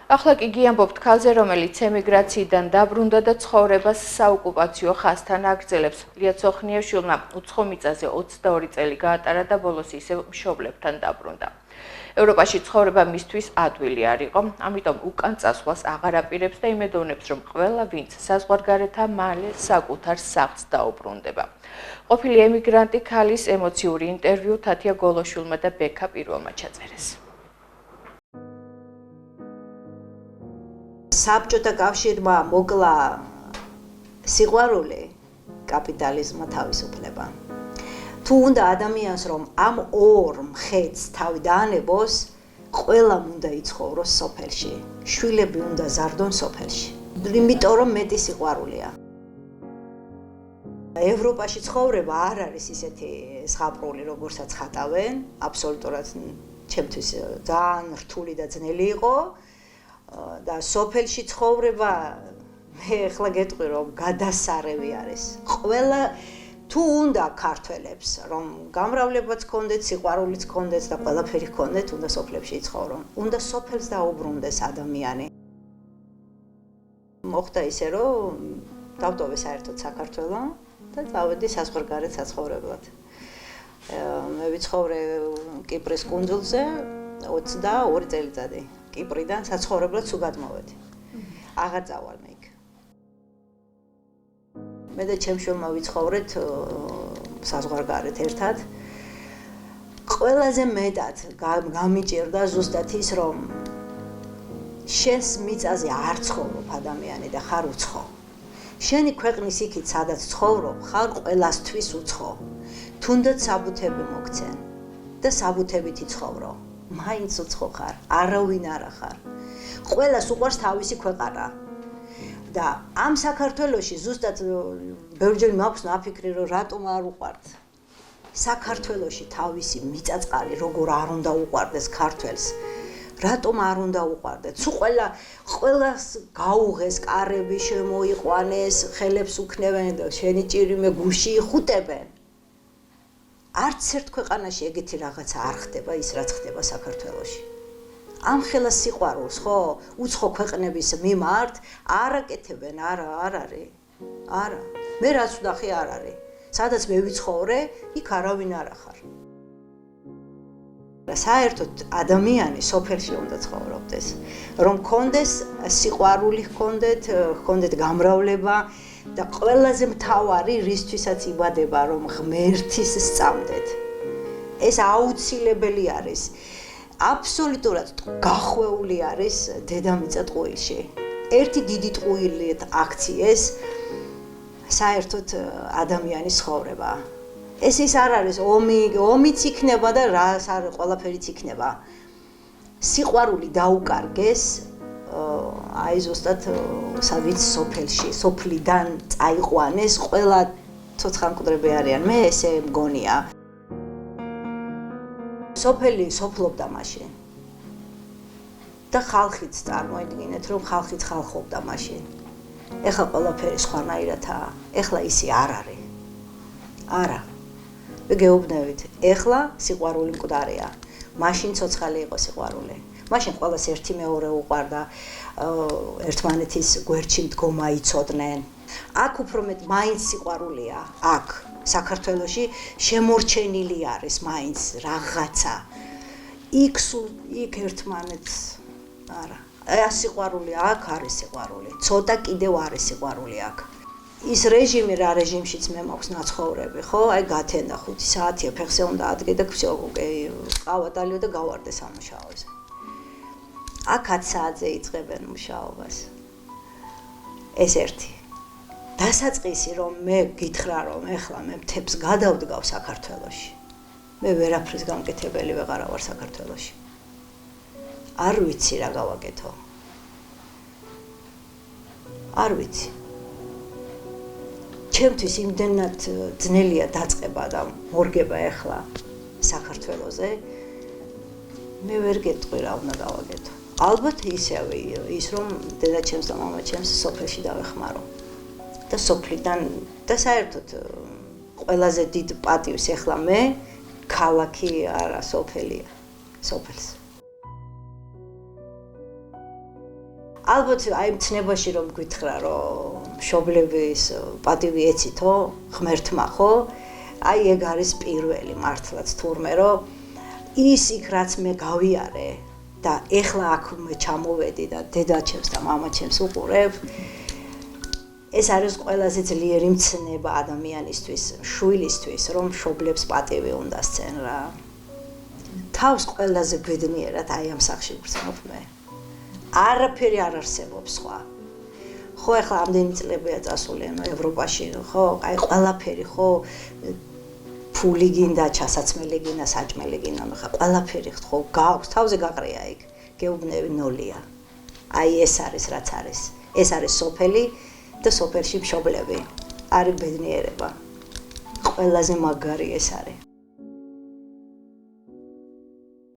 ახლა კი გიამბობთ ქალზე, რომელიც ემიგრაციიდან დაბრუნდა და ცხოვრებას საოკუპაციო ხაზთან აგრძელებს. ლია ცოხნიაშვილმა უცხო მიწაზე 22 წელი გაატარა და ბოლოს ისევ მშობლებთან დაბრუნდა. ევროპაში ცხოვრება მისთვის ადვილი არ იყო, ამიტომ უკან წასვლას აღარ აპირებს და იმედოვნებს, რომ ყველა ვინც საზღვარგარეთა მალე საკუთარ სახლს დაუბრუნდება. ყოფილი ემიგრანტი ქალის ემოციური ინტერვიუ თათია გოლოშვილმა და ბექა პირველმა ჩაწერეს. საბჭოთა კავშირმა მოკლა სიყვარული კაპიტალიზმმა თავისუფლება. თუ უნდა ადამიანს რომ ამ ორ მხედს თავი დაანებოს, ყველამ უნდა იცხოვროს სოფელში. შვილები უნდა ზარდონ სოფელში. იმიტომ რომ მეტი სიყვარულია. ევროპაში ცხოვრება არ არის ისეთი ზღაპრული, როგორცაც ხატავენ, აბსოლუტურად ჩემთვის ძალიან რთული და ძნელი იყო. და სოფელში ცხოვრება მე ახლა გეტყვი რომ გადასარევი არის. ყველა თუ უნდა ქართველებს რომ გამრავლებაც ქონდეთ, სიყვარულიც ქონდეთ და ყველაფერი ქონდეთ, უნდა სოფლებში იცხოვრონ. უნდა სოფელს დაუბრუნდეს ადამიანი. მოხდა ისე რომ დავტოვე საერთოდ საქართველო და წავედი საზღვარგარეთ საცხოვრებლად. მე ვიცხოვრე კიპრის კუნძულზე 22 წელიწადი. კიპრიდან საცხოვრებლად სულ გადმოვედი. აღარ წავალ მე იქ. მე და ჩემი შვილმა ვიცხოვრეთ საზღვარგარეთ ერთად. ყველაზე მეტად გამიჭირდა ზუსტად ის, რომ შენს მიწაზე არ ცხოვრობ ადამიანი და ხარ უცხო. შენი ქვეყნის იქით, სადაც ცხოვრობ, ხარ ყველასთვის უცხო. თუნდაც საბუთები მოგცენ და საბუთებით იცხოვრო. მაინც უცხო ხარ, არავინ არა ხარ. ყველას უყვარს თავისი ქვეყანა. და ამ საქართველოში ზუსტად ბევრჯერ მაქვს ნაფიქრი, რომ რატომ არ უყვართ. საქართველოში თავისი მიწაწყალი როგორ არ უნდა უყვარდეს ქართველს. რატომ არ უნდა უყვარდეთ? სულ ყველას გაუღეს, კარები შემოიყვანეს, ხელებს უქნევენ და შენი ჭირიმე გუში იხუტებენ. არც ერთ ქვეყანაში ეგეთი რაღაცა არ ხდება ის, რაც ხდება საქართველოში. ამ ხელა სიყვარულს, ხო, უცხო ქვეყნების მიმართ არ აკეთებენ, არა, არ არის. არა. მე რაც ვნახე არ არის. სადაც მე ვიცხოვრე, იქ არავინ არ ახარ. საერთოდ ადამიანი სოფელში უნდა ცხოვრობდეს, რომ კონდეს სიყვარული ჰქონდეთ გამრავლება და ყველაზე მთავარი რისთვისაც იბადება, რომ ღმერთის სწამდეთ. ეს აუცილებელი არის. აბსოლუტურად გახვეული არის დედამიწა ტყუილში. ერთი დიდი ტყუილით აქციეს საერთოდ ადამიანის ცხოვრება. ეს ის არ არის ომიც იქნება და რას არის ყველაფერიც იქნება. სიყვარული დაუკარგეს აი ზუსტად სადაც სოფელში, სოფლიდან წაიყვანეს ყველა ცოცხალმკვდრები არიან. მე ესე მგონია. სოფელი სოფლობდა მაშინ. და ხალხიც წარმოიდგინეთ, რომ ხალხიც ხალხობდა მაშინ. ეხლა ყველაფერი სხვანაირადაა. ეხლა ისე არ არის. არა. მე გეუბნებით, ეხლა სიყვარული მკვდარია. მაშინ ცოცხალი იყო სიყვარული. მაშინ ყველას ერთი მეორე უყვარდა, ერთმანეთის გვერდში მდგომა იცოდნენ. აქ უფრო მეტ მაინც სიყვარულია. აქ საქართველოში შემორჩენილი არის მაინც რაღაცა. იქ ერთმანეთს არა. ეს სიყვარული აქ არის სიყვარული. ცოტა კიდევ არის სიყვარული აქ. ის რეჟიმი რა რეჟიმშიც მე მაქვს ნაცხოვრები, ხო? აი გათენდა 5 საათია, ფეხზე უნდა ადგე და всё, ყავა დალიო და გავარდე სამუშაოზე. აქ 10 საათზე იწყებენ მუშაობას. ეს ერთი. დასაწყისი რომ მე გითხრა რომ ეხლა მე მთებს გადავდგავ საქართველოში. მე ვერაფრის გამკეთებელი ვეღარა ვარ საქართველოში. არ ვიცი რა გავაკეთო. არ ვიცი. ჩემთვის იმდენად ძნელია დაწყება და მორგება ეხლა საქართველოზე. მე ვერ გეტყვი რა უნდა გავაკეთო. ალბათ ისევი ის რომ დედაჩემს და მამაჩემს სოფელში დავეხმარო. და სოფლიდან და საერთოდ ყველაზე დიდ პატივს ეხლა მე ქალაქი არა სოფელია. სოფელს. ალბათ აი მცნებაში რომ გითხრა რომ მშობლების პატივი ეცითო ღმერთმა ხო აი ეგ არის პირველი მართლაც თურმე რომ ის იქ რაც მე გავიარე და ეხლა აქ მე ჩამოვედი და დედაჩემს და მამაჩემს უყურებ ეს არის ყველაზე ძლიერი მცნება ადამიანისთვის შვილისთვის რომ მშობლებს პატივი უნდა სცენ რა თავს ყველაზე ბედნიერად აი ამ სახში ვგრძნობ მე არაფერი არ არსებობს სხვა ხო ახლა ამდენი წლებია წასული ანუ ევროპაში ხო აი ყველაფერი ხო ფული გინდა ჩასაცმელი გინდა საჭმელი გინდა ხა ყველაფერი ხო გაქვს თავზე გაყრია იქ გეუბნები ნოლია აი ეს არის რაც არის ეს არის სოფელი და სოფელში მშობლები არის ბედნიერება ყველაზე მაგარი ეს არის